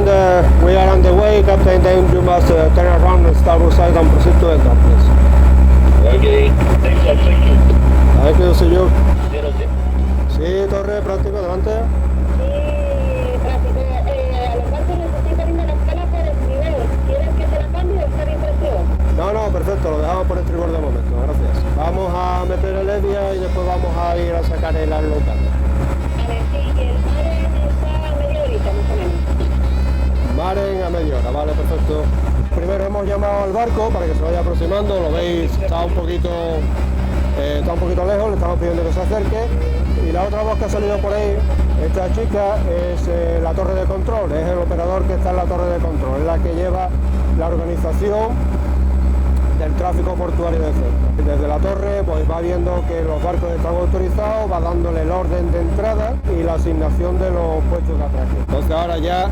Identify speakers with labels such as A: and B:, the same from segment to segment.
A: Captain, we are on the way. Captain, then you must turn around and starboard side and proceed to enter, please.
B: Okay, thank you.
A: Thank you, see you.
B: 0.
A: Sí, Torre, práctico, adelante.
C: Práctico, a los barcos les estoy poniendo la escala por el nivel. ¿Quieres que te la cambie o está bien precio?
A: No, perfecto, lo dejamos por estribor de momento, gracias. Vamos a meter el Evia y después vamos a ir a sacar el Arlocan.
C: Vale, sí, y el Maren está a media horita, más o menos.
A: Maren a media hora, vale, perfecto. Primero hemos llamado al barco para que se vaya aproximando, lo veis, está un poquito lejos, le estamos pidiendo que se acerque. Y la otra voz que ha salido por ahí, esta chica, es la torre de control, es el operador que está en la torre de control, es la que lleva la organización del tráfico portuario de Ceuta. Desde la torre pues va viendo que los barcos están autorizados, va dándole el orden de entrada y la asignación de los puestos de atraque. Entonces ahora ya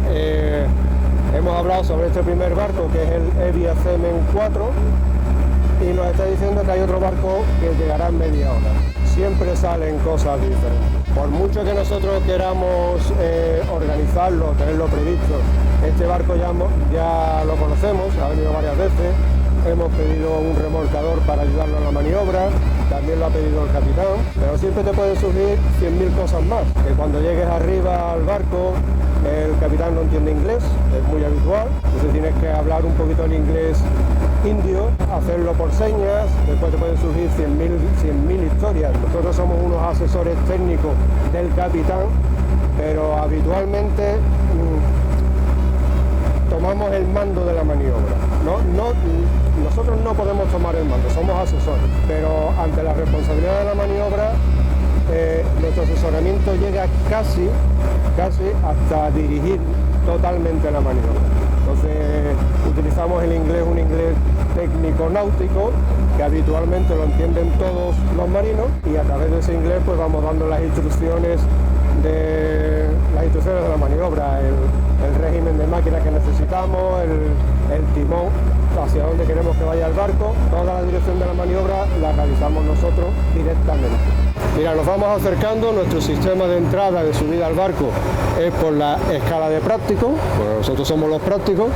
A: hemos hablado sobre este primer barco, que es el Evia Semen 4, y nos está diciendo que hay otro barco que llegará en media hora. Siempre salen cosas diferentes. Por mucho que nosotros queramos organizarlo, tenerlo previsto, este barco ya lo conocemos, ha venido varias veces, hemos pedido un remolcador para ayudarlo a la maniobra, también lo ha pedido el capitán, pero siempre te pueden surgir 100.000 cosas más, que cuando llegues arriba al barco el capitán no entiende inglés, es muy habitual, entonces tienes que hablar un poquito el inglés indio, hacerlo por señas, después te pueden surgir 100.000 historias. Nosotros somos unos asesores técnicos del capitán, pero habitualmente tomamos el mando de la maniobra. Nosotros no podemos tomar el mando, somos asesores, pero ante la responsabilidad de la maniobra, nuestro asesoramiento llega casi hasta dirigir totalmente la maniobra. Entonces utilizamos el inglés, un inglés técnico náutico que habitualmente lo entienden todos los marinos, y a través de ese inglés pues vamos dando las instrucciones de la maniobra, el régimen de máquina que necesitamos, el timón, hacia dónde queremos que vaya el barco. Toda la dirección de la maniobra la realizamos nosotros directamente. Mira, nos vamos acercando, nuestro sistema de entrada, de subida al barco es por la escala de práctico, porque nosotros somos los prácticos.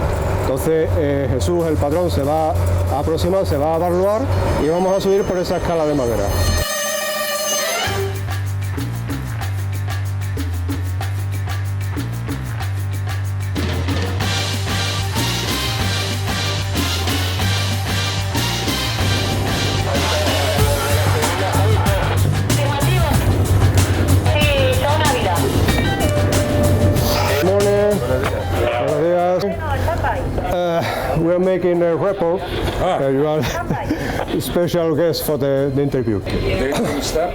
A: Entonces Jesús, el patrón, se va a aproximar, se va a barluar y vamos a subir por esa escala de madera. We are making a report. You are special guest for the interview.
D: The engine stop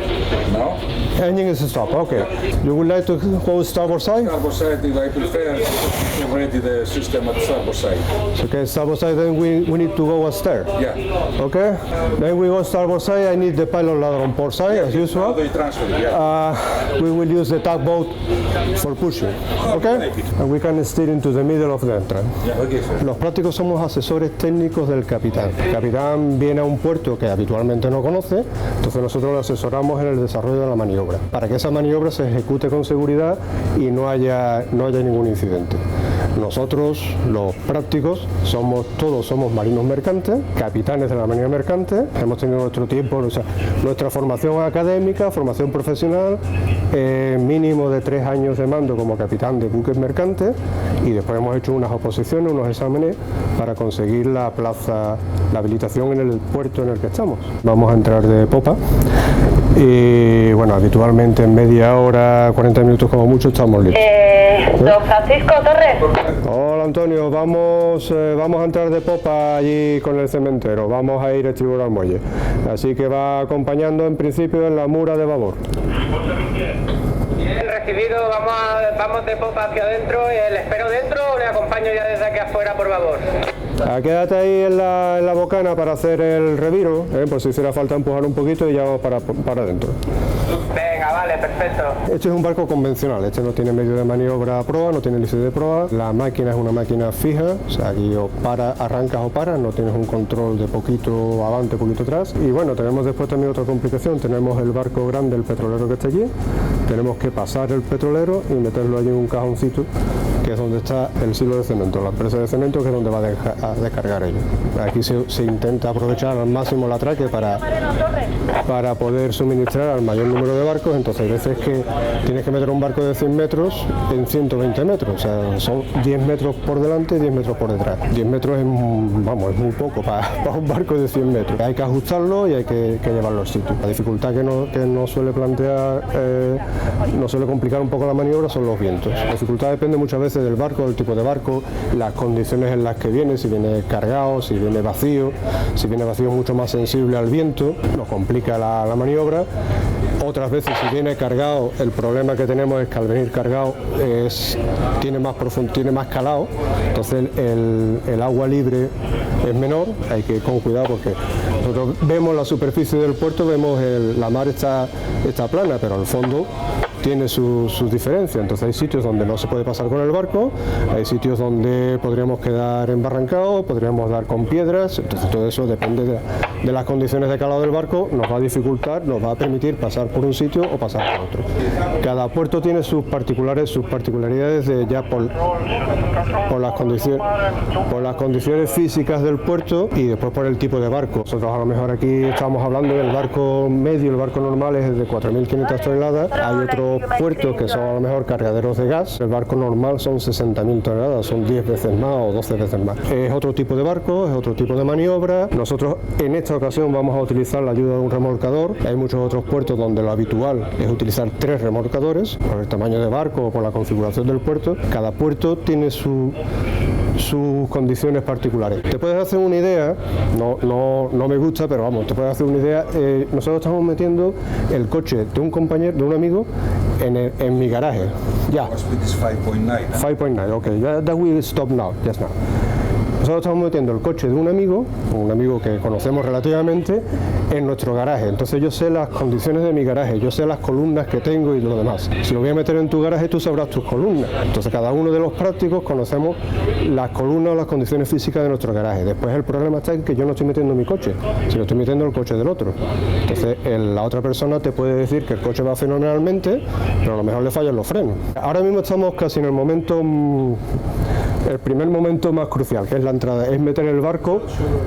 D: now.
A: Engine is stopped. Okay. You would like to go starboard side?
D: Starboard side, I prefer already the system at starboard side.
A: Okay, starboard side. Then we need to go upstairs.
D: Yeah.
A: Okay. Then we go starboard side. I need the pilot ladder on port side as usual.
D: How do you transfer? Yeah.
A: We will use the tugboat for pushing. Okay. And we can steer into the middle of the entrance.
D: Yeah. Okay, sir.
A: Los prácticos somos asesores técnicos del capitán. El capitán viene a un puerto que habitualmente no conoce, entonces nosotros lo asesoramos en el desarrollo de la maniobra, para que esa maniobra se ejecute con seguridad y no haya ningún incidente. Nosotros, los prácticos, todos somos marinos mercantes, capitanes de la marina mercante, hemos tenido nuestro tiempo, o sea, nuestra formación académica, formación profesional, mínimo de 3 años de mando como capitán de buques mercantes, y después hemos hecho unas oposiciones, unos exámenes para conseguir la plaza, la habilitación en el puerto en el que estamos. Vamos a entrar de popa y bueno, habitualmente en media hora, 40 minutos como mucho estamos listos.
C: Don Francisco Torres.
A: Hola Antonio, vamos a entrar de popa allí con el cementero, vamos a ir estribor al muelle, así que va acompañando en principio en la mura de babor.
E: Bien recibido, vamos de popa hacia adentro, ¿le espero dentro o le acompaño ya desde aquí afuera por babor?
A: Quédate ahí en la bocana para hacer el reviro, por si hiciera falta empujar un poquito y ya vamos para adentro.
E: Venga, vale, perfecto.
A: Este es un barco convencional, este no tiene medio de maniobra a proa, no tiene hélice de proa, la máquina es una máquina fija, o sea, aquí arrancas o paras, no tienes un control de poquito avante, poquito atrás. Y bueno, tenemos después también otra complicación, tenemos el barco grande, el petrolero que está allí, tenemos que pasar el petrolero y meterlo allí en un cajoncito que es donde está el silo de cemento, la empresa de cemento, que es donde va a descargar ellos. Aquí se intenta aprovechar al máximo el atraque para poder suministrar al mayor número de barcos. Entonces hay veces que tienes que meter un barco de 100 metros en 120 metros, o sea, son 10 metros por delante y 10 metros por detrás. 10 metros es muy poco para un barco de 100 metros. Hay que ajustarlo y hay que llevarlo al sitio. La dificultad que nos suele plantear, nos suele complicar un poco la maniobra son los vientos. La dificultad depende muchas veces del barco, del tipo de barco, las condiciones en las que viene, si viene cargado, si viene vacío. Si viene vacío es mucho más sensible al viento, nos complica la maniobra. Otras veces, si viene cargado, el problema que tenemos es que al venir cargado tiene más calado, entonces el agua libre es menor. Hay que ir con cuidado porque nosotros vemos la superficie del puerto, vemos la mar está plana, pero al fondo tiene sus diferencias. Entonces hay sitios donde no se puede pasar con el barco, hay sitios donde podríamos quedar embarrancados, podríamos dar con piedras. Entonces todo eso depende de las condiciones de calado del barco, nos va a dificultar, nos va a permitir pasar por un sitio o pasar por otro. Cada puerto tiene sus particularidades por las condiciones físicas del puerto y después por el tipo de barco. Nosotros a lo mejor aquí estamos hablando del barco medio, el barco normal es de 4.500 toneladas, hay otros puertos que son a lo mejor cargaderos de gas, el barco normal son 60.000 toneladas, son 10 veces más o 12 veces más. Es otro tipo de barco, es otro tipo de maniobra. Nosotros en esta ocasión vamos a utilizar la ayuda de un remolcador. Hay muchos otros puertos donde lo habitual es utilizar 3 remolcadores, por el tamaño de barco o por la configuración del puerto. Cada puerto tiene sus condiciones particulares. Te puedes hacer una idea, no me gusta, pero vamos, te puedes hacer una idea. Nosotros estamos metiendo el coche de un compañero, de un amigo, en mi garaje. Ya. 5.9, ok, that will stop now, just now. Nosotros estamos metiendo el coche de un amigo que conocemos relativamente, en nuestro garaje. Entonces yo sé las condiciones de mi garaje, yo sé las columnas que tengo y lo demás. Si lo voy a meter en tu garaje, tú sabrás tus columnas. Entonces cada uno de los prácticos conocemos las columnas o las condiciones físicas de nuestro garaje. Después el problema está en que yo no estoy metiendo mi coche, sino estoy metiendo el coche del otro. Entonces la otra persona te puede decir que el coche va fenomenalmente, pero a lo mejor le fallan los frenos. Ahora mismo estamos casi en el momento... El primer momento más crucial, que es la entrada, es meter el barco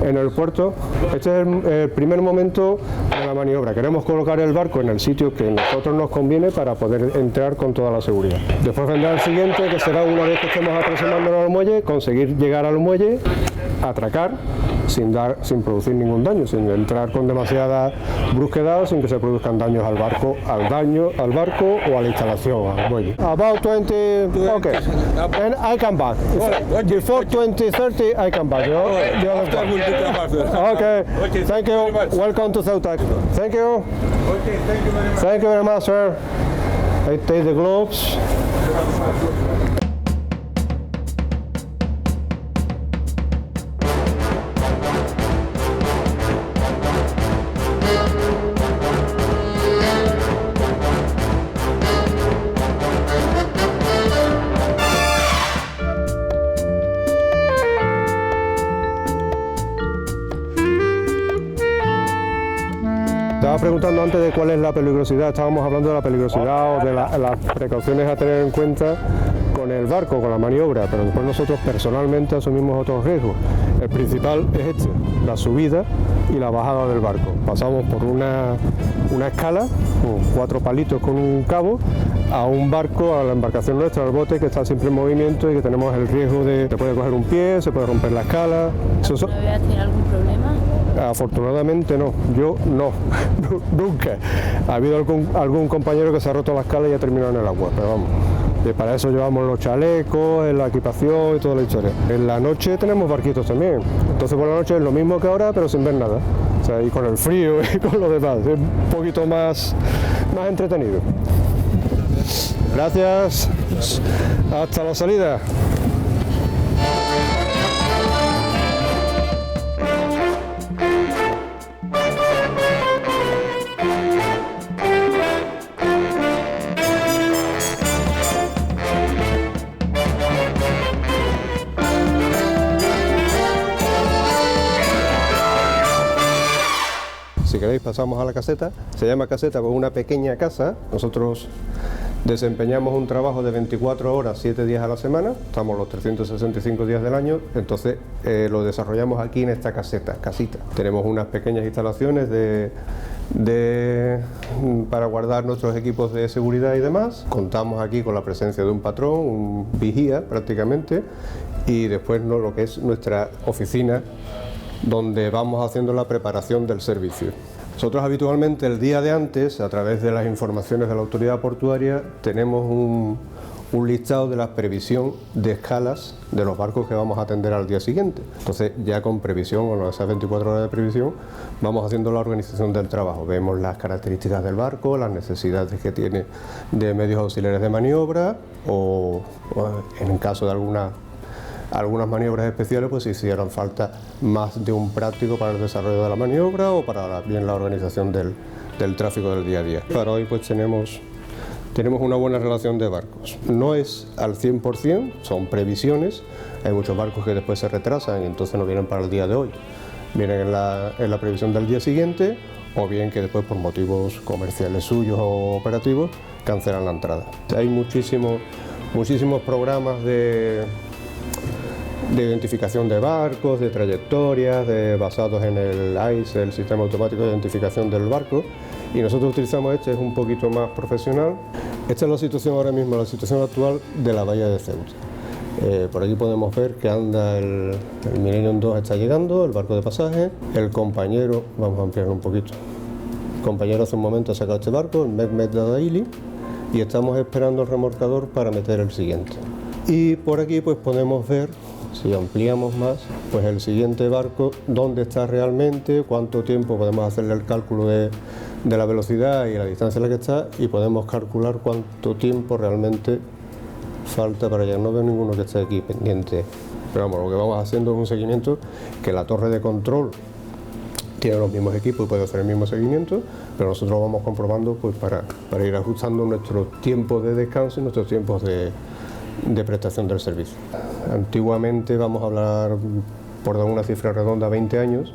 A: en el puerto. Este es el primer momento de la maniobra. Queremos colocar el barco en el sitio que a nosotros nos conviene para poder entrar con toda la seguridad. Después vendrá el siguiente, que será una vez que estemos aproximándonos al muelle, conseguir llegar al muelle, atracar, sin producir ningún daño, sin entrar con demasiada brusquedad, sin que se produzcan daños al barco o a la instalación, al muelle. About 20, okay, and I come back. Before 20:30, I come back. Okay, thank you. Welcome to Ceuta. Thank you.
D: Okay, thank you very much.
A: Thank you very much, sir. I take the gloves. Estaba preguntando antes de cuál es la peligrosidad, estábamos hablando de la peligrosidad o de las precauciones a tener en cuenta con el barco, con la maniobra, pero después nosotros personalmente asumimos otros riesgos. El principal es la subida y la bajada del barco. Pasamos por una escala, con 4 palitos con un cabo, a un barco, a la embarcación nuestra, al bote, que está siempre en movimiento y que tenemos el riesgo de se puede coger un pie, se puede romper la escala.
F: ¿No voy a tener algún problema?
A: Afortunadamente no, yo no, nunca. Ha habido algún compañero que se ha roto la escala y ha terminado en el agua, pero vamos. Y para eso llevamos los chalecos, la equipación y toda la historia. En la noche tenemos barquitos también, entonces por la noche es lo mismo que ahora, pero sin ver nada. O sea, y con el frío y con lo demás, es un poquito más entretenido. Gracias, hasta la salida. Si queréis pasamos a la caseta. Se llama caseta por una pequeña casa. Nosotros Desempeñamos un trabajo de 24 horas, 7 días a la semana, estamos los 365 días del año, entonces lo desarrollamos aquí en esta casita. Tenemos unas pequeñas instalaciones para guardar nuestros equipos de seguridad y demás. Contamos aquí con la presencia de un patrón, un vigía prácticamente, y después lo que es nuestra oficina, donde vamos haciendo la preparación del servicio. Nosotros habitualmente el día de antes, a través de las informaciones de la autoridad portuaria, tenemos un listado de la previsión de escalas de los barcos que vamos a atender al día siguiente. Entonces ya con previsión, con esas 24 horas de previsión, vamos haciendo la organización del trabajo. Vemos las características del barco, las necesidades que tiene de medios auxiliares de maniobra o en el caso de algunas maniobras especiales, pues si hicieran falta más de un práctico para el desarrollo de la maniobra o para bien la organización del tráfico del día a día. Para hoy pues tenemos una buena relación de barcos. No es al 100%, son previsiones. Hay muchos barcos que después se retrasan y entonces no vienen para el día de hoy. Vienen en la previsión del día siguiente, o bien que después por motivos comerciales suyos o operativos cancelan la entrada. Hay muchísimos programas de identificación de barcos, de trayectorias, basados en el ICE, el Sistema Automático de Identificación del Barco, y nosotros utilizamos es un poquito más profesional. Esta es la situación ahora mismo, la situación actual de la bahía de Ceuta. Por aquí podemos ver que anda el Millennium 2 está llegando, el barco de pasaje. El compañero, vamos a ampliar un poquito, el compañero hace un momento ha sacado este barco, el Mehmet Dadaili, y estamos esperando el remolcador para meter el siguiente. Y por aquí pues podemos ver, si ampliamos más, pues el siguiente barco, dónde está realmente, cuánto tiempo, podemos hacerle el cálculo de la velocidad y la distancia en la que está, y podemos calcular cuánto tiempo realmente falta para llegar. No veo ninguno que esté aquí pendiente, pero vamos, lo que vamos haciendo es un seguimiento, que la torre de control tiene los mismos equipos y puede hacer el mismo seguimiento, pero nosotros lo vamos comprobando pues para ir ajustando nuestros tiempos de descanso y nuestros tiempos de prestación del servicio. Antiguamente, vamos a hablar, por dar una cifra redonda, 20 años,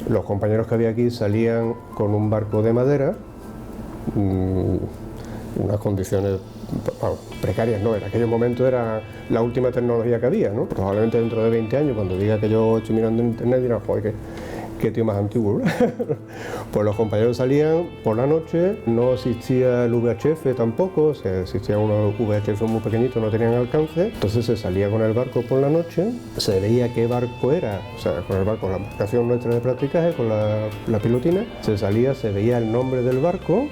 A: los compañeros que había aquí salían con un barco de madera, unas condiciones precarias, no, en aquellos momentos era la última tecnología que había, ¿no? Probablemente dentro de 20 años, cuando diga que yo estoy mirando en internet, dirán, joder, qué tío más antiguo, ¿no? Pues los compañeros salían por la noche, no existía el VHF tampoco, existían unos VHF muy pequeñitos, no tenían alcance, entonces se salía con el barco por la noche, se veía qué barco era, o sea, con el barco, la embarcación nuestra de practicaje, con la pilotina, se salía, se veía el nombre del barco,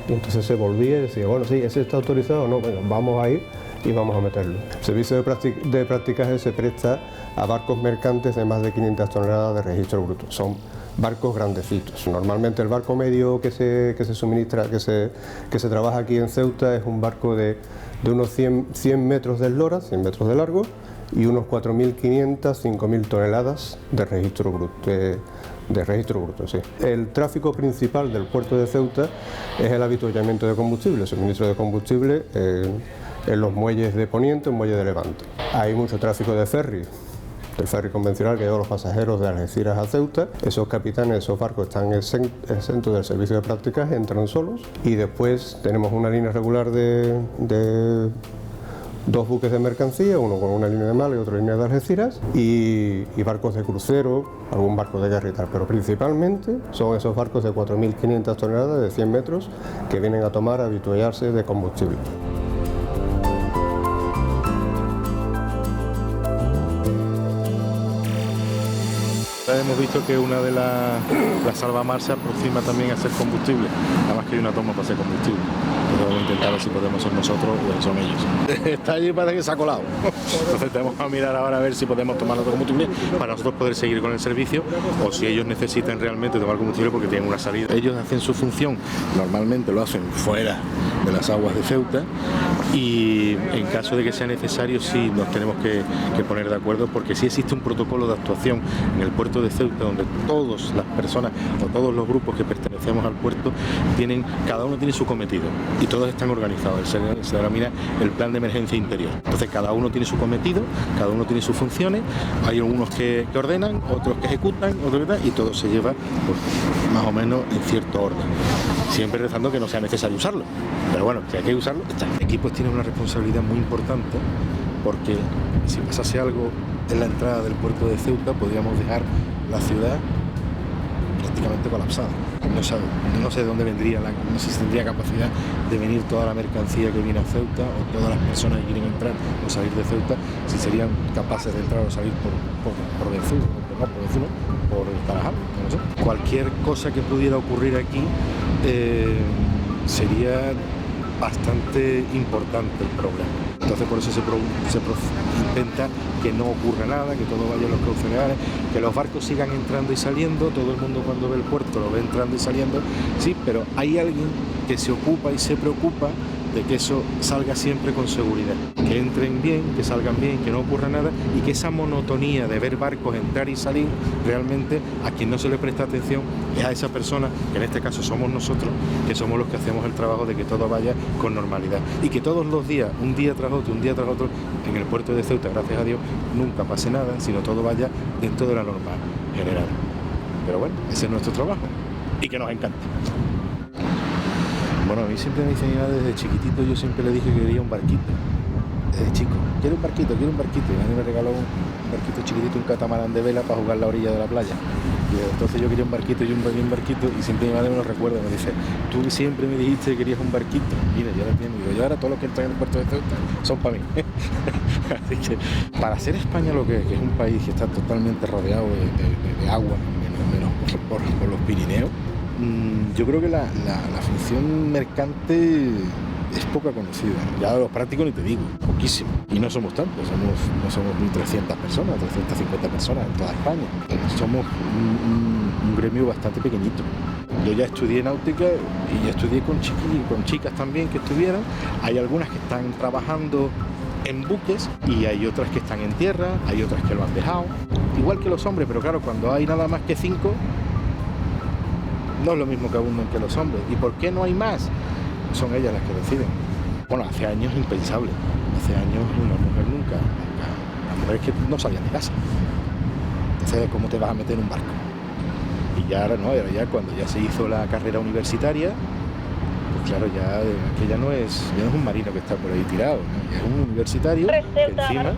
A: y entonces se volvía y decía, bueno, sí, ese está autorizado, no, bueno, vamos a ir y vamos a meterlo. El servicio de practicaje se presta a barcos mercantes de más de 500 toneladas de registro bruto. Son barcos grandecitos. Normalmente el barco medio que se suministra, que se trabaja aquí en Ceuta, es un barco de unos 100 metros de eslora, 100 metros de largo, y unos 4.500, 5.000 toneladas de registro bruto. De registro bruto, sí. El tráfico principal del puerto de Ceuta es el avituallamiento de combustible, el suministro de combustible en los muelles de Poniente, en muelles de Levante. Hay mucho tráfico de ferry, del ferry convencional que lleva a los pasajeros de Algeciras a Ceuta. Esos capitanes, esos barcos están exentos del servicio de practicaje, entran solos, y después tenemos una línea regular de dos buques de mercancía, uno con una línea de Málaga y otra línea de Algeciras, y barcos de crucero, algún barco de guerra y tal, pero principalmente son esos barcos de 4.500 toneladas de 100 metros que vienen a tomar, a avituallarse de combustible.
G: Hemos visto que una de las salvamar se aproxima también a ser combustible, además que hay una toma para hacer combustible. Vamos a intentar ver si podemos ser nosotros o son ellos. Está allí, parece que se ha colado. Entonces tenemos que mirar ahora a ver si podemos tomar otro combustible para nosotros poder seguir con el servicio, o si ellos necesitan realmente tomar combustible porque tienen una salida. Ellos hacen su función, normalmente lo hacen fuera de las aguas de Ceuta, y en caso de que sea necesario sí nos tenemos que poner de acuerdo, porque sí existe un protocolo de actuación en el puerto de Ceuta donde todas las personas o todos los grupos que pertenecemos al puerto cada uno tiene su cometido, y y todos están organizados. Se denomina el plan de emergencia interior. Entonces cada uno tiene su cometido, cada uno tiene sus funciones, hay algunos que ordenan, otros que ejecutan, otros que y todo se lleva pues, más o menos en cierto orden. Siempre rezando que no sea necesario usarlo, pero bueno, si hay que usarlo, está. El equipo tiene una responsabilidad muy importante porque si pasase algo en la entrada del puerto de Ceuta podríamos dejar la ciudad prácticamente colapsada. No sé de dónde vendría, no sé si tendría capacidad de venir toda la mercancía que viene a Ceuta o todas las personas que quieren entrar o salir de Ceuta, si serían capaces de entrar o salir por Venezuela, por el Tarajal, no sé. Cualquier cosa que pudiera ocurrir aquí sería bastante importante el problema. Entonces por eso se intenta que no ocurra nada, que todo vaya a los cauces legales, que los barcos sigan entrando y saliendo, todo el mundo cuando ve el puerto lo ve entrando y saliendo, sí, pero hay alguien que se ocupa y se preocupa de que eso salga siempre con seguridad, que entren bien, que salgan bien, que no ocurra nada y que esa monotonía de ver barcos entrar y salir, realmente a quien no se le presta atención es a esa persona, que en este caso somos nosotros, que somos los que hacemos el trabajo de que todo vaya con normalidad y que todos los días, un día tras otro, en el puerto de Ceuta, gracias a Dios, nunca pase nada, sino todo vaya dentro de la norma general. Pero bueno, ese es nuestro trabajo y que nos encanta. Bueno, a mí siempre me dicen, desde chiquitito yo siempre le dije que quería un barquito. Desde chico, quiero un barquito. Y a mí me regaló un barquito chiquitito, un catamarán de vela para jugar a la orilla de la playa. Y entonces yo quería un barquito y siempre mi madre me lo recuerda, me dice, tú siempre me dijiste que querías un barquito. Mira, yo ahora entiendo, digo, yo ahora todos los que entran en el puerto de Ceuta son para mí. Así que para ser España lo que es un país que está totalmente rodeado de agua, menos por los Pirineos, yo creo que la función mercante es poca conocida. Ya los prácticos ni te digo, poquísimo. Y no somos tantos, no somos 1.300 personas, 350 personas en toda España. Somos un gremio bastante pequeñito. Yo ya estudié náutica y ya estudié con chicas también que estuvieron. Hay algunas que están trabajando en buques y hay otras que están en tierra, hay otras que lo han dejado. Igual que los hombres, pero claro, cuando hay nada más que 5, no es lo mismo que abundan que los hombres. ¿Y por qué no hay más? Son ellas las que deciden. Bueno, hace años impensable. Hace años una mujer nunca. Las mujeres que no salían de casa. Entonces, ¿cómo te vas a meter en un barco? Y ya ahora no, ya cuando ya se hizo la carrera universitaria, pues claro, ya no es un marino que está por ahí tirado, ¿no? Es un universitario que encima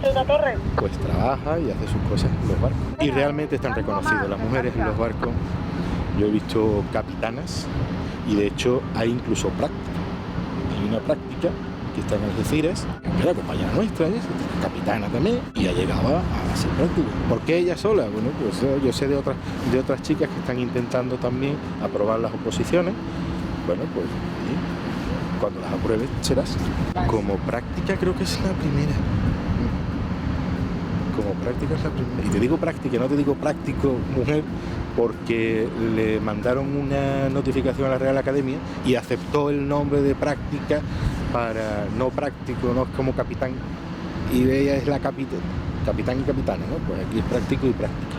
G: pues trabaja y hace sus cosas en los barcos. Y realmente están reconocidas las mujeres en los barcos. Yo he visto capitanas y de hecho hay incluso práctica. Hay una práctica que está en Algeciras, que era compañera nuestra, capitana también, y ha llegado a ser práctica. ¿Por qué ella sola? Bueno, pues yo sé de otras chicas que están intentando también aprobar las oposiciones. Bueno, pues cuando las apruebes serás. Como práctica creo que es la primera. Como práctica es la primera. Y te digo práctica, no te digo práctico mujer, porque le mandaron una notificación a la Real Academia y aceptó el nombre de práctica para no práctico, no como capitán. Y ella es la capitán y capitana, ¿no? Pues aquí es práctico y práctica.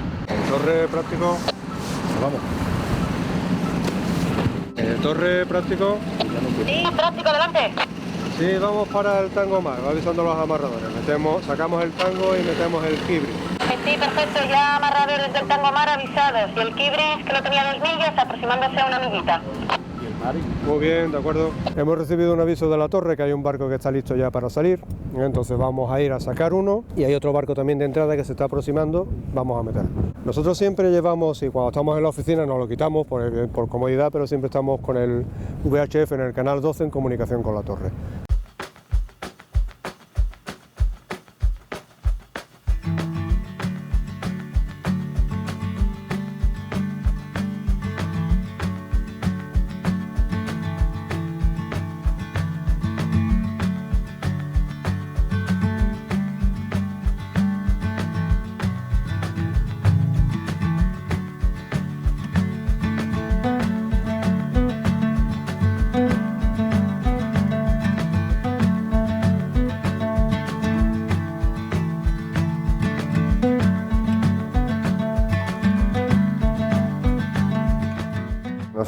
A: Torre práctico.
G: Nos vamos.
A: Torre práctico.
C: Sí, práctico, adelante.
A: Sí, vamos para el tango mar, va avisando los amarradores. Sacamos el tango y metemos el kibre.
C: Sí, perfecto, ya amarradores del tango mar avisados. Y el kibre, que lo tenía 2 millas, aproximándose a una miguita.
A: Muy bien, de acuerdo. Hemos recibido un aviso de la torre que hay un barco que está listo ya para salir. Entonces vamos a ir a sacar uno y hay otro barco también de entrada que se está aproximando. Vamos a meter. Nosotros siempre llevamos, y cuando estamos en la oficina nos lo quitamos por comodidad, pero siempre estamos con el VHF en el canal 12 en comunicación con la torre.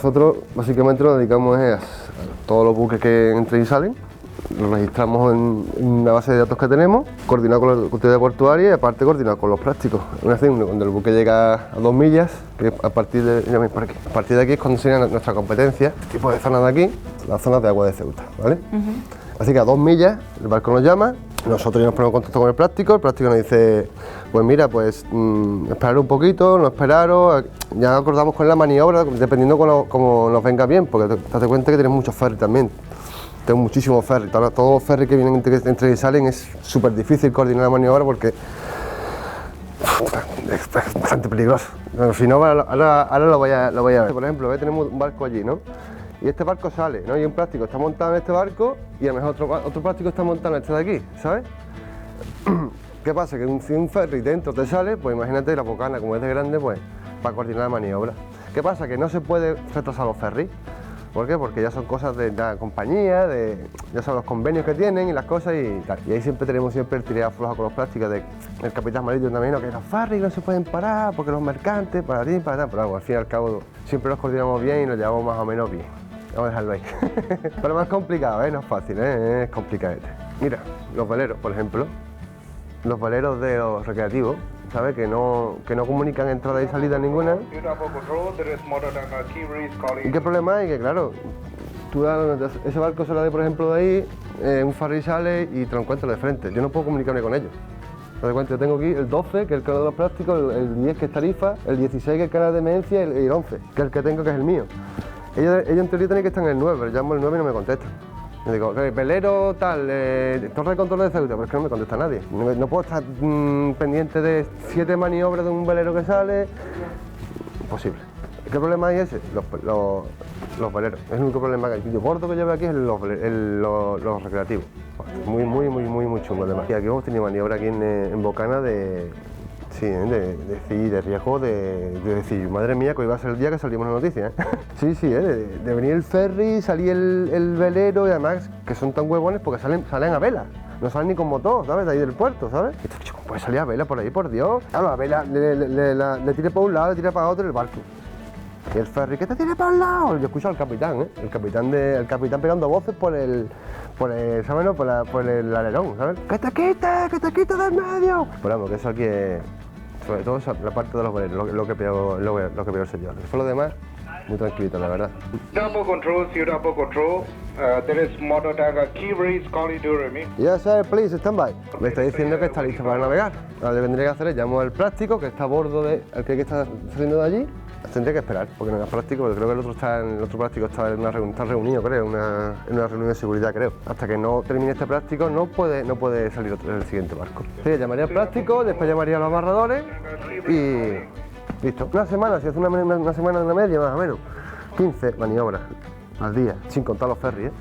A: nosotros básicamente nos dedicamos a todos los buques que entran y salen, los registramos en una base de datos que tenemos, coordinar con la autoridad portuaria y aparte coordinar con los prácticos. Cuando el buque llega a 2 millas, que a partir de aquí es cuando sería nuestra competencia, este tipo de zonas de aquí, las zonas de agua de Ceuta, ¿vale? Así que a 2 millas el barco nos llama, nosotros ya nos ponemos en contacto con el práctico nos dice, pues mira, pues esperar un poquito, no esperaros, ya acordamos con la maniobra, dependiendo como nos venga bien, porque te das cuenta que tienes muchos ferries también. Tengo muchísimos ferries, todos los ferries que vienen entre y salen es súper difícil coordinar la maniobra porque es bastante peligroso. Pero si no, ahora lo voy a ver. Por ejemplo, tenemos un barco allí, ¿no? Y este barco sale, ¿no? Y un práctico está montado en este barco y a lo mejor otro práctico está montado en este de aquí, ¿sabes? ¿Qué pasa? Que si un ferry dentro te sale, pues imagínate la bocana, como es de grande, pues para coordinar la maniobra. ¿Qué pasa? Que no se puede retrasar los ferries. ¿Por qué? Porque ya son cosas de la compañía, ya son los convenios que tienen y las cosas y tal. Y ahí siempre tenemos el tirado flojo con los plásticos del capitán marítimo también, ¿no? Que los ferries no se pueden parar porque los mercantes, para ti, para tal. Pero bueno, al fin y al cabo siempre los coordinamos bien y los llevamos más o menos bien. Vamos a dejarlo ahí. Pero más complicado, no es fácil, es complicadete. Mira, los veleros, por ejemplo, los veleros de los recreativos, ¿sabes? Que no comunican entrada y salida ninguna. ¿Y qué problema hay? Que claro, ese barco se la de, por ejemplo, de ahí, un ferry sale y te lo encuentras de frente. Yo no puedo comunicarme con ellos. Te das cuenta, yo tengo aquí el 12, que es el canal de los plásticos, el 10, que es tarifa, el 16, que es el canal de emergencia, y el 11, que es el que tengo, que es el mío. Ellos en teoría tienen que estar en el 9, pero llamo el 9 y no me contestan. Le digo, velero tal, torre de control de Ceuta, pero es que no me contesta nadie. No puedo estar pendiente de 7 maniobras de un velero que sale. Imposible. ¿Qué problema hay ese? Los veleros. Es el único problema que hay. El bordo que llevo aquí es los recreativos. Muy chungo además. Y aquí hemos tenido maniobra aquí en Bocana de riesgo de decir, madre mía, que hoy va a ser el día que salimos en la noticia, ¿eh? Sí, de venir el ferry, salir el velero y además que son tan huevones porque salen a vela, no salen ni con motor, ¿sabes? De ahí del puerto, ¿sabes? ¿Cómo puede salir a vela por ahí, por Dios? Claro, a vela le tira para un lado, le tira para otro el barco. Y el ferry, ¿qué te tiene para un lado? Yo escucho al capitán, ¿eh? El capitán pegando voces por el ¿sabes? No? Por el alerón, ¿sabes? ¡Que te quites del medio! Pero vamos, que eso aquí es, sobre todo la parte de los veleros, lo que peor sé yo. Después lo demás, muy tranquilito, la verdad.
H: Double control, double control. There is motor tanker key raise calling to me.
A: Yes, sir, please, stand by. Me está diciendo que está listo para navegar. Ahora lo que tendría que hacer es llamar al práctico, que está a bordo del que está saliendo de allí. Tendría que esperar, porque no es práctico, porque creo que el otro práctico está reunido, creo, en una reunión de seguridad, creo. Hasta que no termine este práctico no puede salir el siguiente barco. Sí, llamaría al práctico, después llamaría a los amarradores y listo. Una semana, si hace una semana de una media más o menos. 15 maniobras al día, sin contar los ferries,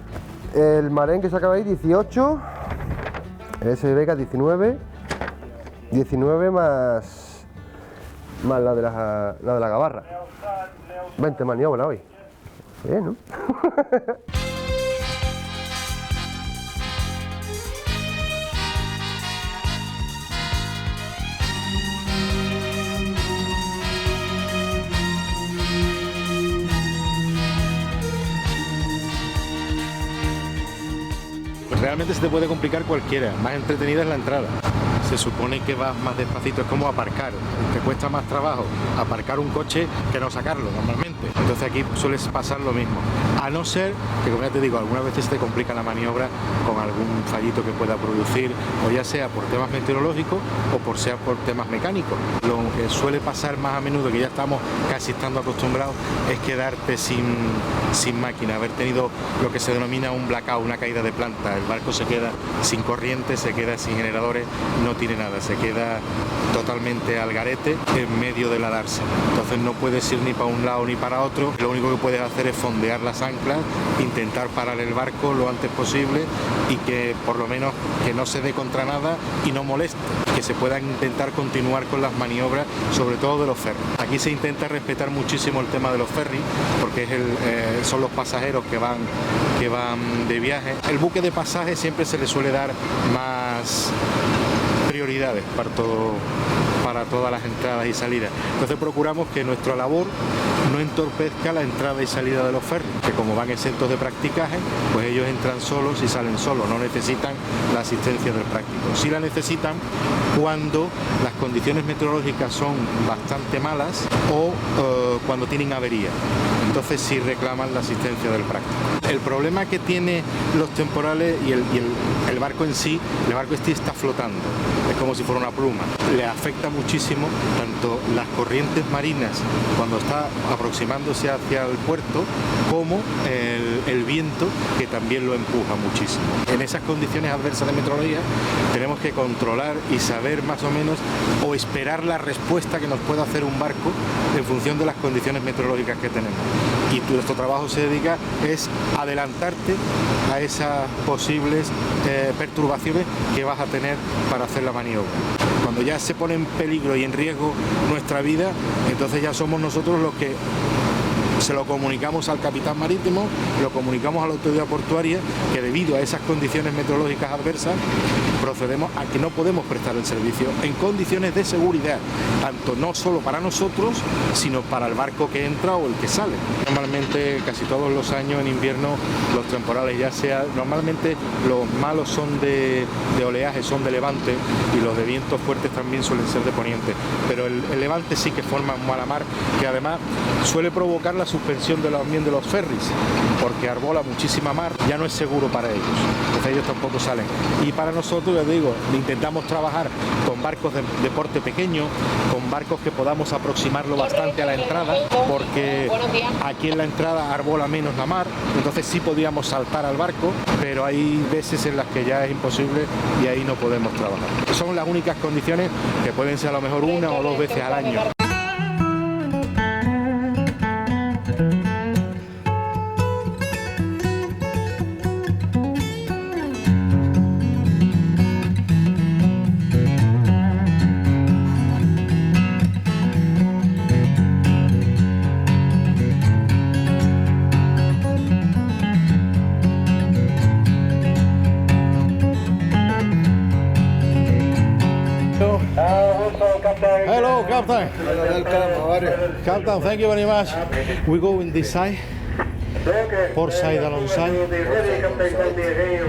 A: ¿eh? El Marén que se acaba ahí, 18, el SBK 19 más la de la Gabarra. 20 maniobras hoy. Bien, ¿no?
G: Realmente se te puede complicar cualquiera, más entretenida es la entrada. Se supone que vas más despacito, es como aparcar, te cuesta más trabajo aparcar un coche que no sacarlo normalmente. Entonces aquí suele pasar lo mismo, a no ser que, como ya te digo, algunas veces te complica la maniobra con algún fallito que pueda producir, o ya sea por temas meteorológicos o por temas mecánicos. Lo que suele pasar más a menudo, que ya estamos casi estando acostumbrados, es quedarte sin máquina, haber tenido lo que se denomina un blackout, una caída de planta. El barco se queda sin corriente, se queda sin generadores, no tiene nada, se queda totalmente al garete en medio de la dársena. Entonces no puedes ir ni para un lado ni para otro. Lo único que puedes hacer es fondear las anclas, intentar parar el barco lo antes posible y que por lo menos que no se dé contra nada y no moleste, que se puedan intentar continuar con las maniobras, sobre todo de los ferries. Aquí se intenta respetar muchísimo el tema de los ferries porque son los pasajeros que van de viaje. El buque de pasaje siempre se le suele dar más prioridades para todas las entradas y salidas. Entonces procuramos que nuestra labor no entorpezca la entrada y salida de los ferries, que como van exentos de practicaje, pues ellos entran solos y salen solos, no necesitan la asistencia del práctico. Sí la necesitan cuando las condiciones meteorológicas son bastante malas o cuando tienen avería. Entonces sí reclaman la asistencia del práctico. El problema que tiene los temporales y el barco en sí, el barco está flotando, es como si fuera una pluma. Le afecta muchísimo tanto las corrientes marinas cuando está aproximándose hacia el puerto, como el viento, que también lo empuja muchísimo. En esas condiciones adversas de meteorología tenemos que controlar y saber más o menos, o esperar la respuesta que nos pueda hacer un barco en función de las condiciones meteorológicas que tenemos. Y nuestro trabajo se dedica es adelantarte a esas posibles perturbaciones que vas a tener para hacer la maniobra. Cuando ya se pone en peligro y en riesgo nuestra vida, entonces ya somos nosotros los que se lo comunicamos al capitán marítimo, lo comunicamos a la autoridad portuaria, que debido a esas condiciones meteorológicas adversas procedemos a que no podemos prestar el servicio en condiciones de seguridad, tanto no solo para nosotros, sino para el barco que entra o el que sale. Normalmente casi todos los años en invierno los temporales, ya sea, normalmente los malos son de oleaje, son de levante, y los de vientos fuertes también suelen ser de poniente, pero el levante sí que forma mala mar, que además suele provocar la suspensión también de los ferries, porque arbola muchísima mar, ya no es seguro para ellos, entonces ellos tampoco salen. Y para nosotros, ya digo, intentamos trabajar con barcos de porte pequeño, con barcos que podamos aproximarlo bastante a la entrada, porque aquí en la entrada arbola menos la mar, entonces sí podíamos saltar al barco, pero hay veces en las que ya es imposible y ahí no podemos trabajar. Son las únicas condiciones, que pueden ser a lo mejor 1 o 2 veces al año.
I: Hello, Captain. Captain, thank you very much. We go in this side. Port side, alongside.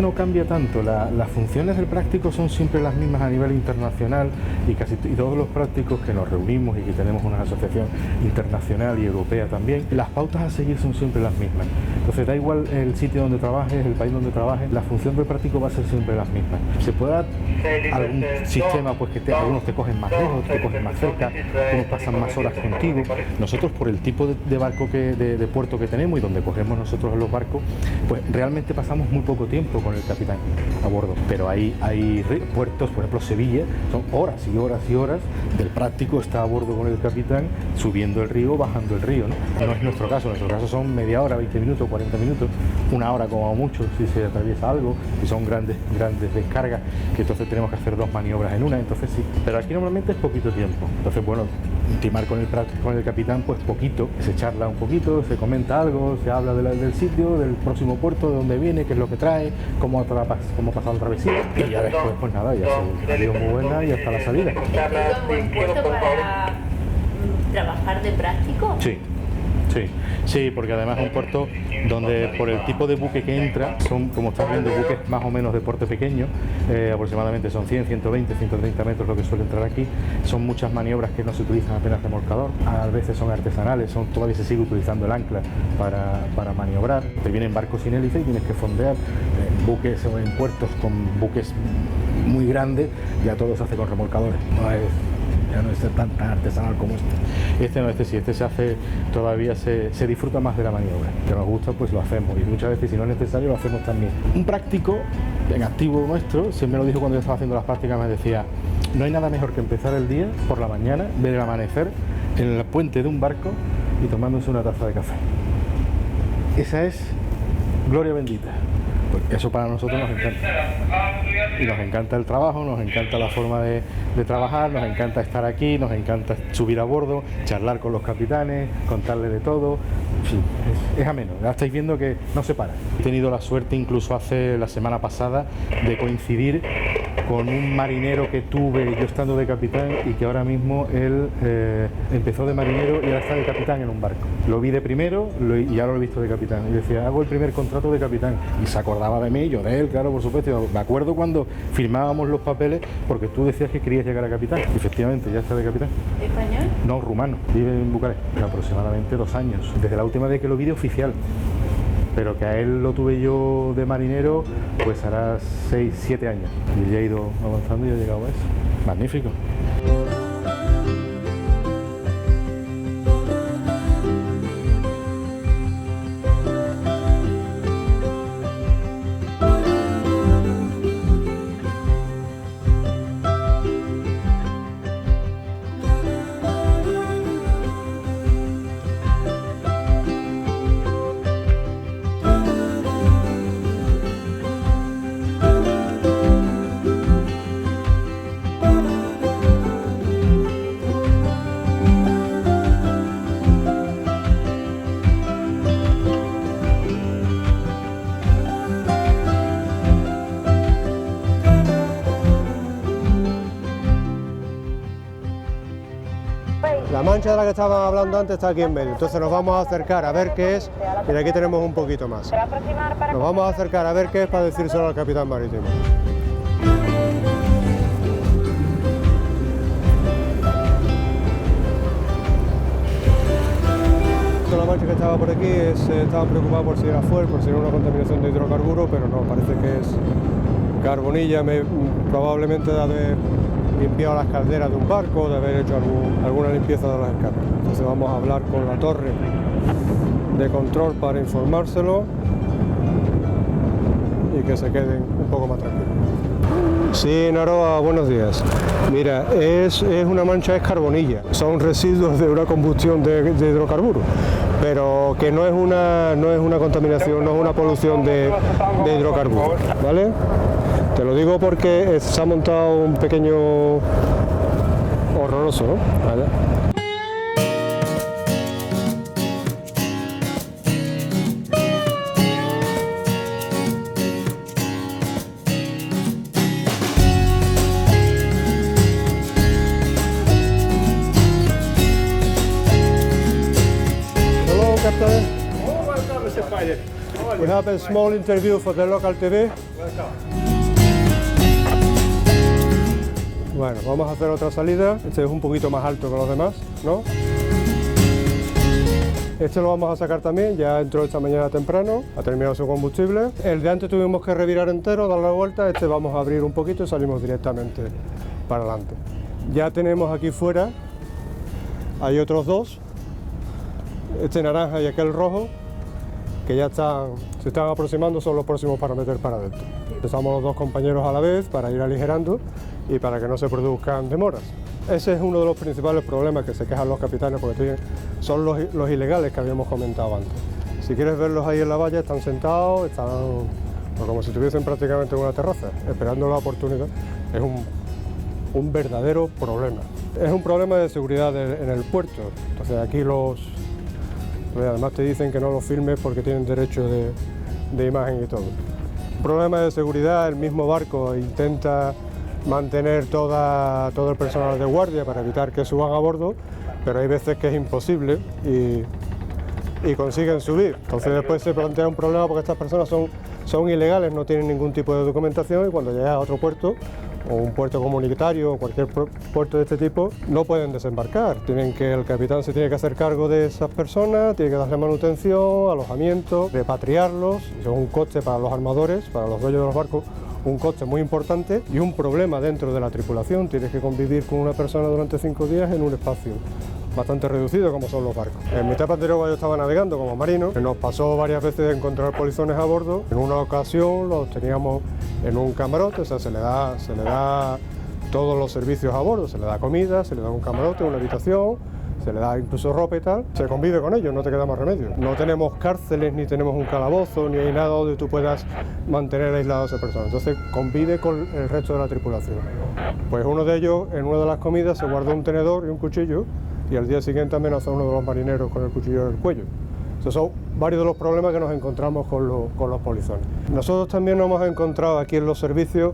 G: No cambia tanto, las funciones del práctico son siempre las mismas a nivel internacional, y casi todos los prácticos que nos reunimos y que tenemos una asociación internacional y europea también, las pautas a seguir son siempre las mismas. Entonces da igual el sitio donde trabajes, el país donde trabajes, la función del práctico va a ser siempre las mismas. Se puede dar algún sistema, pues que algunos te cogen más lejos, otros te cogen más cerca, unos pasan más horas contigo. Nosotros, por el tipo de barco de puerto que tenemos y donde cogemos nosotros en los barcos, pues realmente pasamos muy poco tiempo con el capitán a bordo, pero hay puertos, por ejemplo Sevilla, son horas y horas y horas del práctico está a bordo con el capitán, subiendo el río, bajando el río, ¿no? No es nuestro caso son media hora, 20 minutos, 40 minutos, 1 hora como mucho si se atraviesa algo, y son grandes descargas, que entonces tenemos que hacer 2 maniobras en una, entonces sí, pero aquí normalmente es poquito tiempo, entonces bueno, intimar con el capitán pues poquito, se charla un poquito, se comenta algo, se habla del sitio, del próximo puerto, de dónde viene, qué es lo que trae, cómo ha pasado la travesía, y ya después pues nada, ya se ha ido muy buena y hasta la salida.
F: ¿Es un buen puerto para trabajar de práctico?
G: Sí, porque además es un puerto donde, por el tipo de buque que entra, son, como estás viendo, buques más o menos de porte pequeño, aproximadamente son 100, 120, 130 metros lo que suele entrar aquí. Son muchas maniobras que no se utilizan apenas remolcador, a veces son artesanales, todavía se sigue utilizando el ancla para maniobrar. Te vienen barcos sin hélice y tienes que fondear buques o en puertos con buques muy grandes, ya todo se hace con remolcadores, ya no es tan artesanal como este se hace, todavía se disfruta más de la maniobra, que nos gusta pues lo hacemos, y muchas veces si no es necesario lo hacemos también. Un práctico en activo nuestro siempre me lo dijo cuando yo estaba haciendo las prácticas, me decía, no hay nada mejor que empezar el día por la mañana, ver el amanecer en el puente de un barco y tomándose una taza de café. Esa es gloria bendita. Pues eso para nosotros nos encanta, y nos encanta el trabajo, nos encanta la forma de trabajar, nos encanta estar aquí, nos encanta subir a bordo, charlar con los capitanes, contarles de todo, en fin, es ameno, ya estáis viendo que no se para. He tenido la suerte incluso hace la semana pasada de coincidir
I: con un marinero que tuve yo estando de capitán y que ahora mismo él empezó de marinero y ahora está de capitán en un barco. Lo vi de primero y ahora lo he visto de capitán. Y decía, hago el primer contrato de capitán. Y se acordaba de mí, yo de él, claro, por supuesto. Me acuerdo cuando firmábamos los papeles porque tú decías que querías llegar a capitán. Y efectivamente, ya está de capitán.
F: ¿Español?
I: No, rumano. Vive en Bucarest. Aproximadamente 2 años. Desde la última vez que lo vi de oficial. Pero que a él lo tuve yo de marinero, pues hará 6, 7 años. Y él ya ha ido avanzando y ha llegado a eso. Magnífico.
A: La mancha de la que estaba hablando antes está aquí en medio, entonces nos vamos a acercar a ver qué es. Mira, aquí tenemos un poquito más. Nos vamos a acercar a ver qué es para decírselo al capitán marítimo. La mancha que estaba por aquí estaban preocupados por si era fuel, por si era una contaminación de hidrocarburos, pero no, parece que es carbonilla, probablemente de haber limpiado las calderas de un barco, de haber hecho alguna limpieza de los escapes. Entonces vamos a hablar con la torre de control para informárselo y que se queden un poco más tranquilos. Sí, Naroa, buenos días. Mira, es una mancha, es carbonilla. Son residuos de una combustión de hidrocarburos, pero que no es una contaminación, no es una polución de hidrocarburos, ¿vale? Te lo digo porque se ha montado un pequeño horroroso, ¿no? ¿Vale? Hello, Captain.
J: Oh, welcome, Mr. Pilot.
A: We have a small interview for the local TV. Bueno, vamos a hacer otra salida. Este es un poquito más alto que los demás, ¿no? Este lo vamos a sacar también, ya entró esta mañana temprano, ha terminado su combustible. El de antes tuvimos que revirar entero, dar la vuelta, este vamos a abrir un poquito y salimos directamente para adelante. Ya tenemos aquí fuera, hay otros dos, este naranja y aquel rojo, que ya se están aproximando, son los próximos para meter para adentro. Empezamos los dos compañeros a la vez para ir aligerando y para que no se produzcan demoras. Ese es uno de los principales problemas que se quejan los capitanes, porque son los ilegales que habíamos comentado antes. Si quieres verlos ahí en la valla, están sentados, están como si estuviesen prácticamente en una terraza, esperando la oportunidad. Es un verdadero problema. Es un problema de seguridad en el puerto. Entonces aquí además te dicen que no los filmes porque tienen derecho de imagen y todo. Un problema de seguridad, el mismo barco intenta mantener todo el personal de guardia para evitar que suban a bordo, pero hay veces que es imposible y consiguen subir. Entonces después se plantea un problema porque estas personas son ilegales, no tienen ningún tipo de documentación y cuando llegas a otro puerto, o un puerto comunitario o cualquier puerto de este tipo, no pueden desembarcar. El capitán se tiene que hacer cargo de esas personas, tiene que darle manutención, alojamiento, repatriarlos. Eso es un coste para los armadores, para los dueños de los barcos, un coste muy importante y un problema dentro de la tripulación. Tienes que convivir con una persona durante 5 días en un espacio bastante reducido como son los barcos. En mi etapa anterior, cuando yo estaba navegando como marino, nos pasó varias veces encontrar polizones a bordo. En una ocasión los teníamos en un camarote, o sea, se le da todos los servicios a bordo, se le da comida, se le da un camarote, una habitación, se le da incluso ropa y tal, se convive con ellos, no te queda más remedio. No tenemos cárceles, ni tenemos un calabozo, ni hay nada donde tú puedas mantener aislado a esa persona. Entonces convive con el resto de la tripulación. Pues uno de ellos, en una de las comidas, se guardó un tenedor y un cuchillo, y al día siguiente amenazó a uno de los marineros con el cuchillo en el cuello. Esos son varios de los problemas que nos encontramos con los polizones. Nosotros también nos hemos encontrado aquí en los servicios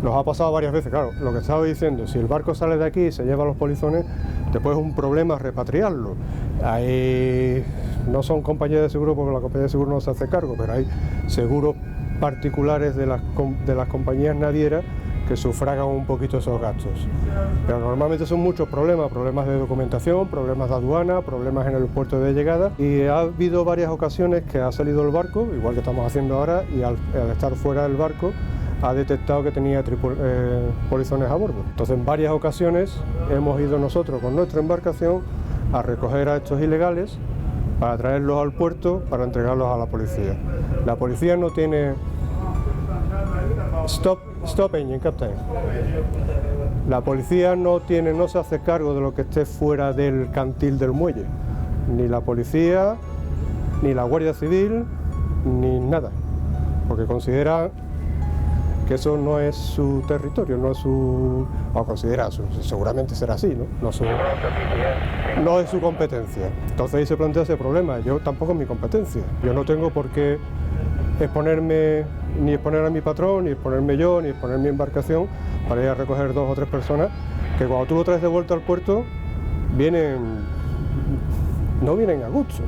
A: Nos ha pasado varias veces, claro, lo que estaba diciendo, si el barco sale de aquí y se lleva los polizones, después es un problema repatriarlo. Ahí no son compañías de seguro porque la compañía de seguro no se hace cargo, pero hay seguros particulares de las compañías navieras que sufragan un poquito esos gastos. Pero normalmente son muchos problemas de documentación, problemas de aduana, problemas en el puerto de llegada, y ha habido varias ocasiones que ha salido el barco, igual que estamos haciendo ahora, y al estar fuera del barco ha detectado que tenía polizones a bordo. Entonces en varias ocasiones hemos ido nosotros con nuestra embarcación a recoger a estos ilegales para traerlos al puerto para entregarlos a la policía. La policía no tiene... Stop engine, captain. La policía no se hace cargo de lo que esté fuera del cantil del muelle. Ni la policía, ni la Guardia Civil, ni nada. Porque considera que eso no es su territorio, no es su... o considera, seguramente será así, ¿no? No es su competencia. Entonces ahí se plantea ese problema. Yo tampoco es mi competencia. Yo no tengo por qué exponerme, ni exponer a mi patrón, ni exponerme yo, ni exponer mi embarcación para ir a recoger 2 o 3 personas que cuando tú lo traes de vuelta al puerto no vienen a gusto.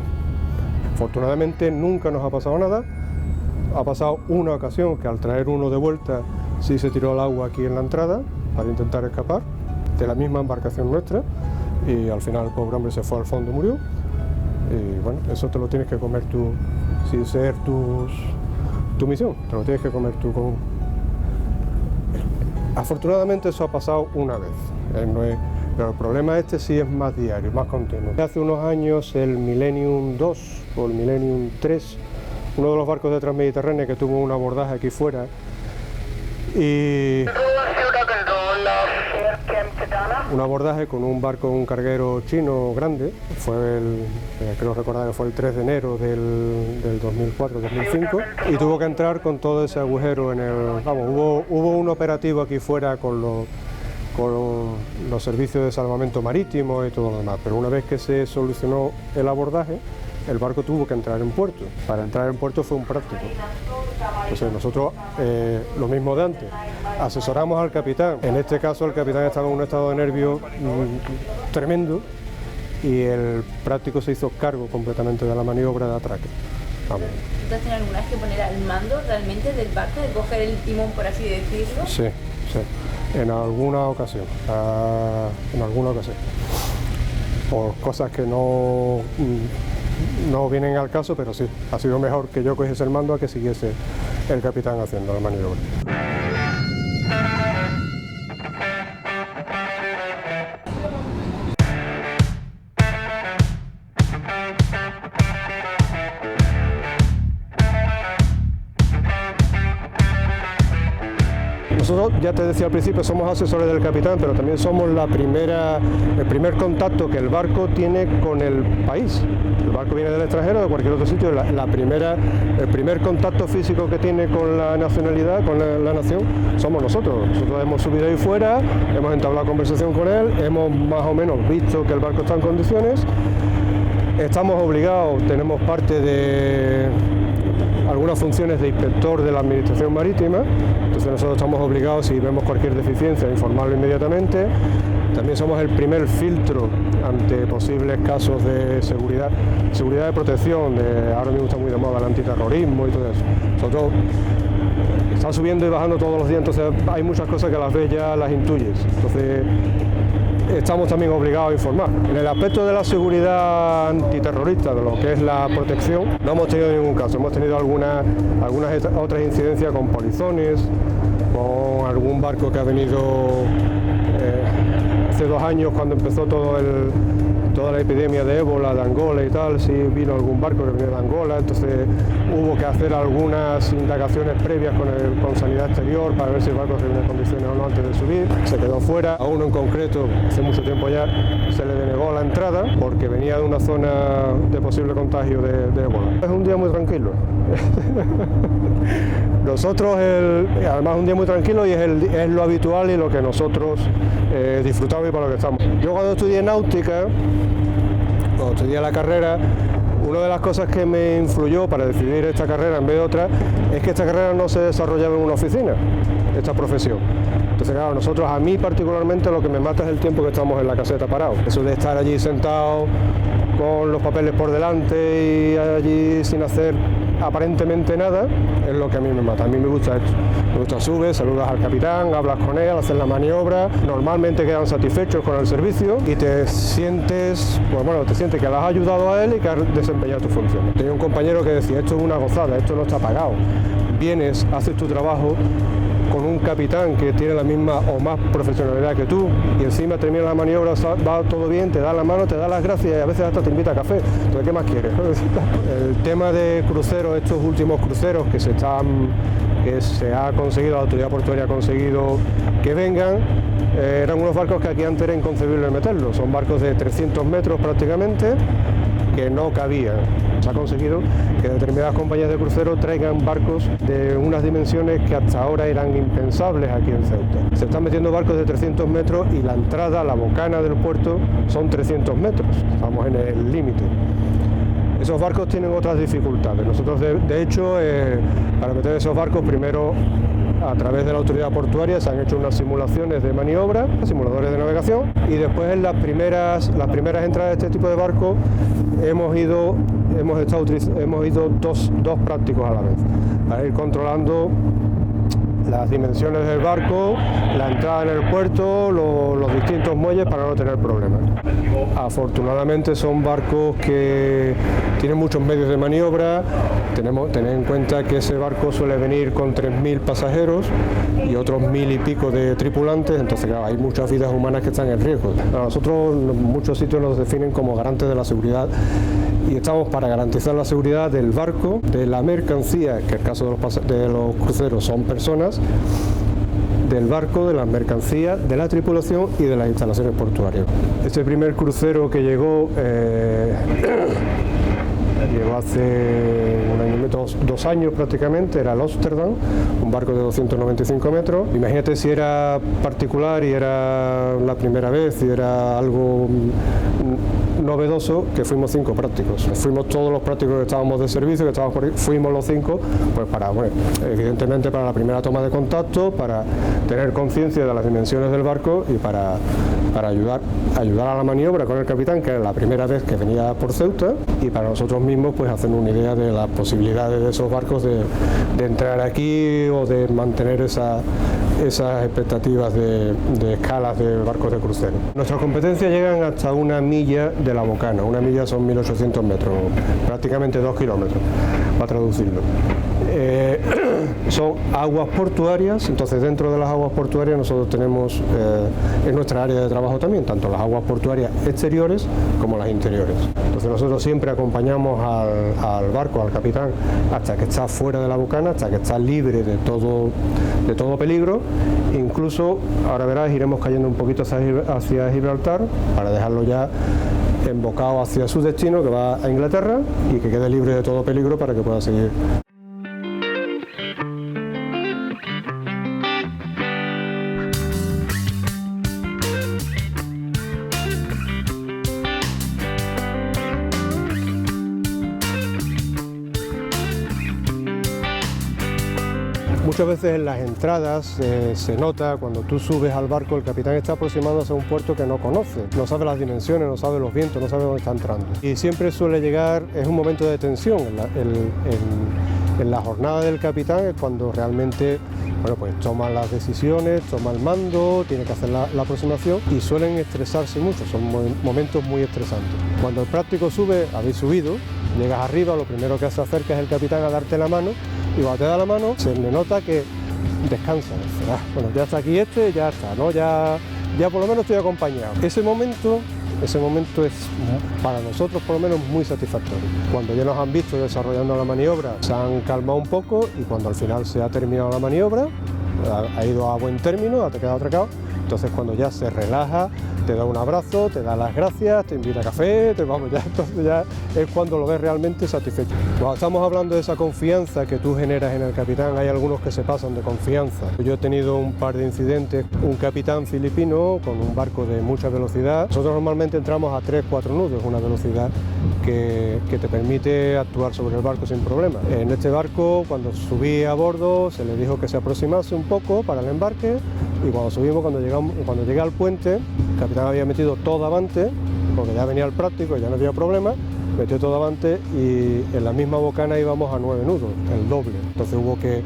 A: Afortunadamente nunca nos ha pasado nada. Ha pasado una ocasión que al traer uno de vuelta sí se tiró al agua aquí en la entrada para intentar escapar de la misma embarcación nuestra, y al final el pobre hombre se fue al fondo y murió. Y bueno, eso te lo tienes que comer tú, sin ser tu misión, te lo tienes que comer tú con... Afortunadamente eso ha pasado una vez, pero el problema este sí es más diario, más continuo. Hace unos años el Millennium 2 o el Millennium 3, uno de los barcos de Transmediterránea, que tuvo un abordaje aquí fuera, y un abordaje con un barco, un carguero chino grande, fue creo recordar que fue el 3 de enero del 2004-2005, y tuvo que entrar con todo ese agujero en el... Vamos, hubo un operativo aquí fuera con los servicios de salvamento marítimo y todo lo demás, pero una vez que se solucionó el abordaje, el barco tuvo que entrar en puerto. Para entrar en puerto fue un práctico. Entonces nosotros, lo mismo de antes, asesoramos al capitán. En este caso el capitán estaba en un estado de nervio tremendo y el práctico se hizo cargo completamente de la maniobra de atraque. Vamos.
F: ¿Tú has tenido alguna vez que poner al mando realmente del barco, de coger el timón, por así decirlo?
A: Sí, en alguna ocasión. Por cosas que no vienen al caso, pero sí, ha sido mejor que yo cogiese el mando a que siguiese el capitán haciendo la maniobra. Nosotros, ya te decía al principio, somos asesores del capitán, pero también somos el primer contacto que el barco tiene con el país. El barco viene del extranjero, de cualquier otro sitio, el primer contacto físico que tiene con la nacionalidad, con la nación, somos nosotros. Nosotros hemos subido ahí fuera, hemos entablado conversación con él, hemos más o menos visto que el barco está en condiciones, estamos obligados, tenemos parte de algunas funciones de inspector de la administración marítima, entonces nosotros estamos obligados, si vemos cualquier deficiencia, a informarlo inmediatamente. También somos el primer filtro ante posibles casos de seguridad de protección, ahora mismo está muy de moda el antiterrorismo y todo eso. Nosotros estamos subiendo y bajando todos los días, entonces hay muchas cosas que a las veces ya las intuyes, entonces estamos también obligados a informar. En el aspecto de la seguridad antiterrorista, de lo que es la protección, no hemos tenido ningún caso. Hemos tenido algunas otras incidencias con polizones, con algún barco que ha venido hace 2 años, cuando empezó toda la epidemia de ébola de Angola y tal, sí vino algún barco que venía de Angola, entonces hubo que hacer algunas indagaciones previas con Sanidad Exterior para ver si el barco tenía condiciones o no antes de subir. Se quedó fuera. A uno en concreto, hace mucho tiempo ya, se le denegó la entrada porque venía de una zona de posible contagio de ébola. Es un día muy tranquilo. Nosotros, además, un día muy tranquilo y es lo habitual y lo que nosotros disfrutamos y para lo que estamos. Yo cuando estudié náutica, cuando estudié la carrera, Una de las cosas que me influyó para decidir esta carrera en vez de otra es que esta carrera no se desarrollaba en una oficina, esta profesión. Entonces, claro, nosotros, a mí particularmente, lo que me mata es el tiempo que estamos en la caseta parados. Eso de estar allí sentado con los papeles por delante y allí sin hacer aparentemente nada, es lo que a mí me mata. A mí me gusta esto. Me gusta, subes, saludas al capitán, hablas con él, haces la maniobra, normalmente quedan satisfechos con el servicio y te sientes, pues bueno, te sientes que le has ayudado a él y que has desempeñado tu función. Tenía un compañero que decía, esto es una gozada, esto no está pagado. Vienes, haces tu trabajo con un capitán que tiene la misma o más profesionalidad que tú y encima termina la maniobra, va todo bien, te da la mano, te da las gracias y a veces hasta te invita a café. Entonces, ¿qué más quieres? El tema de cruceros, estos últimos cruceros que se ha conseguido, la autoridad portuaria ha conseguido que vengan, eran unos barcos que aquí antes era inconcebible meterlos. Son barcos de 300 metros prácticamente que no cabían. Se ha conseguido que determinadas compañías de crucero traigan barcos de unas dimensiones que hasta ahora eran impensables aquí en Ceuta. Se están metiendo barcos de 300 metros y la entrada, la bocana del puerto son 300 metros. Estamos en el límite. Esos barcos tienen otras dificultades. Nosotros, de hecho, para meter esos barcos, primero, a través de la autoridad portuaria, se han hecho unas simulaciones de maniobra, simuladores de navegación, y después en las primeras entradas de este tipo de barcos hemos ido dos prácticos a la vez, para ir controlando las dimensiones del barco, la entrada en el puerto, los distintos muelles para no tener problemas. Afortunadamente son barcos que tienen muchos medios de maniobra. Tened en cuenta que ese barco suele venir con 3.000 pasajeros y otros 1.000 y pico de tripulantes, entonces claro, hay muchas vidas humanas que están en riesgo. A nosotros en muchos sitios nos definen como garantes de la seguridad y estamos para garantizar la seguridad del barco, de la mercancía, que en el caso de los cruceros son personas, del barco, de las mercancías, de la tripulación y de las instalaciones portuarias. Este primer crucero que llegó hace dos años prácticamente, era el Amsterdam, un barco de 295 metros. Imagínate si era particular y era la primera vez y era algo novedoso, que fuimos 5 prácticos. Fuimos todos los prácticos que estábamos de servicio, fuimos los 5, pues evidentemente para la primera toma de contacto, para tener conciencia de las dimensiones del barco y para ayudar a la maniobra con el capitán, que era la primera vez que venía por Ceuta, y para nosotros mismos pues hacer una idea de las posibilidades de esos barcos de entrar aquí o de mantener esas expectativas de escalas de barcos de crucero. Nuestras competencias llegan hasta 1 milla de la bocana. 1 milla son 1.800 metros, prácticamente 2 kilómetros, para traducirlo. Son aguas portuarias, entonces dentro de las aguas portuarias nosotros tenemos en nuestra área de trabajo también, tanto las aguas portuarias exteriores como las interiores. Entonces nosotros siempre acompañamos al barco, al capitán, hasta que está fuera de la bocana, hasta que está libre de todo peligro. Incluso, ahora verás, iremos cayendo un poquito hacia Gibraltar para dejarlo ya embocado hacia su destino, que va a Inglaterra, y que quede libre de todo peligro para que pueda seguir. Muchas veces en las entradas se nota, cuando tú subes al barco, el capitán está aproximándose a un puerto que no conoce, no sabe las dimensiones, no sabe los vientos, no sabe dónde está entrando. Y siempre suele llegar, es un momento de tensión en la jornada del capitán, es cuando realmente pues toma las decisiones, toma el mando, tiene que hacer la aproximación, y suelen estresarse mucho, son momentos muy estresantes. Cuando el práctico sube, habéis subido, llegas arriba, lo primero que se acerca es el capitán a darte la mano, y cuando te da la mano se le nota que descansa, bueno, ya está aquí ya está, ¿no? Ya por lo menos estoy acompañado. Ese momento es para nosotros por lo menos muy satisfactorio. Cuando ya nos han visto desarrollando la maniobra, se han calmado un poco, y cuando al final se ha terminado la maniobra, ha ido a buen término, ha quedado atracado, Entonces cuando ya se relaja, te da un abrazo, te da las gracias, te invita a café, entonces ya es cuando lo ves realmente satisfecho. Cuando estamos hablando de esa confianza que tú generas en el capitán, hay algunos que se pasan de confianza. Yo he tenido un par de incidentes, un capitán filipino con un barco de mucha velocidad. Nosotros normalmente entramos a 3-4 nudos, una velocidad que te permite actuar sobre el barco sin problema. En este barco, cuando subí a bordo, se le dijo que se aproximase un poco para el embarque, y cuando subimos, cuando llegué al puente, el capitán había metido todo avante, porque ya venía el práctico y ya no había problema, metió todo avante y en la misma bocana íbamos a 9 nudos, el doble. Entonces hubo que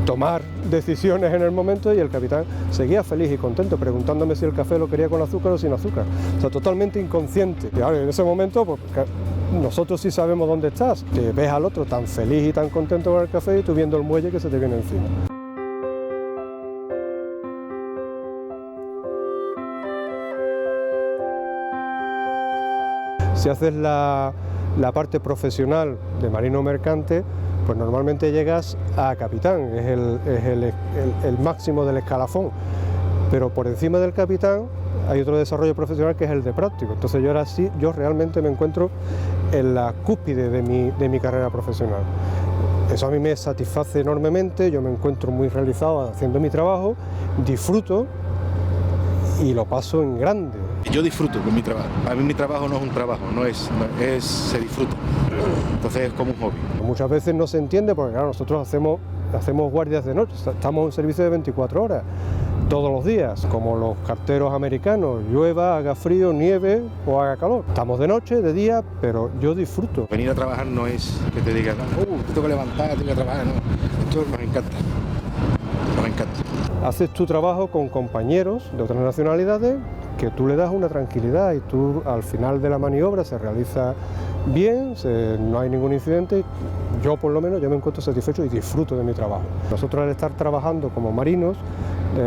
A: tomar decisiones en el momento y el capitán seguía feliz y contento preguntándome si el café lo quería con azúcar o sin azúcar. O sea, totalmente inconsciente. Y ahora en ese momento, pues, nosotros sí sabemos dónde estás. Te ves al otro tan feliz y tan contento con el café y tú viendo el muelle que se te viene encima. Si haces la parte profesional de marino mercante, pues normalmente llegas a capitán, es el máximo del escalafón, pero por encima del capitán hay otro desarrollo profesional que es el de práctico. Entonces yo realmente me encuentro en la cúspide de mi carrera profesional. Eso a mí me satisface enormemente, yo me encuentro muy realizado haciendo mi trabajo, disfruto y lo paso en grande.
G: Yo disfruto con mi trabajo. A mí mi trabajo no es un trabajo, se disfruta. Entonces es como un hobby.
A: Muchas veces no se entiende porque claro, nosotros hacemos guardias de noche, estamos en un servicio de 24 horas, todos los días, como los carteros americanos, llueva, haga frío, nieve o haga calor. Estamos de noche, de día, pero yo disfruto.
G: Venir a trabajar no es que te digan, te tengo que levantar, tengo que trabajar, no. Esto nos encanta. Nos encanta.
A: Haces tu trabajo con compañeros de otras nacionalidades que tú le das una tranquilidad y tú al final de la maniobra se realiza bien, no hay ningún incidente. Yo por lo menos me encuentro satisfecho y disfruto de mi trabajo. Nosotros al estar trabajando como marinos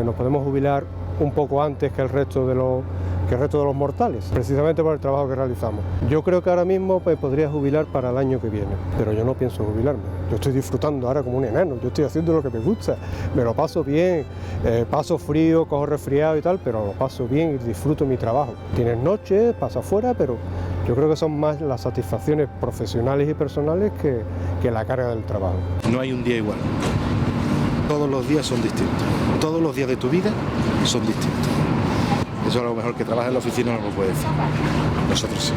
A: nos podemos jubilar un poco antes que el resto de los mortales, precisamente por el trabajo que realizamos. Yo creo que ahora mismo me podría jubilar para el año que viene, pero yo no pienso jubilarme. Yo estoy disfrutando ahora como un enano, yo estoy haciendo lo que me gusta, me lo paso bien, paso frío, cojo resfriado y tal, pero lo paso bien y disfruto mi trabajo. Tienes noches, pasas fuera, pero yo creo que son más las satisfacciones profesionales y personales que la carga del trabajo.
G: No hay un día igual, todos los días son distintos, todos los días de tu vida son distintos. Eso a lo mejor que trabaja en la oficina no lo puede decir, nosotros sí.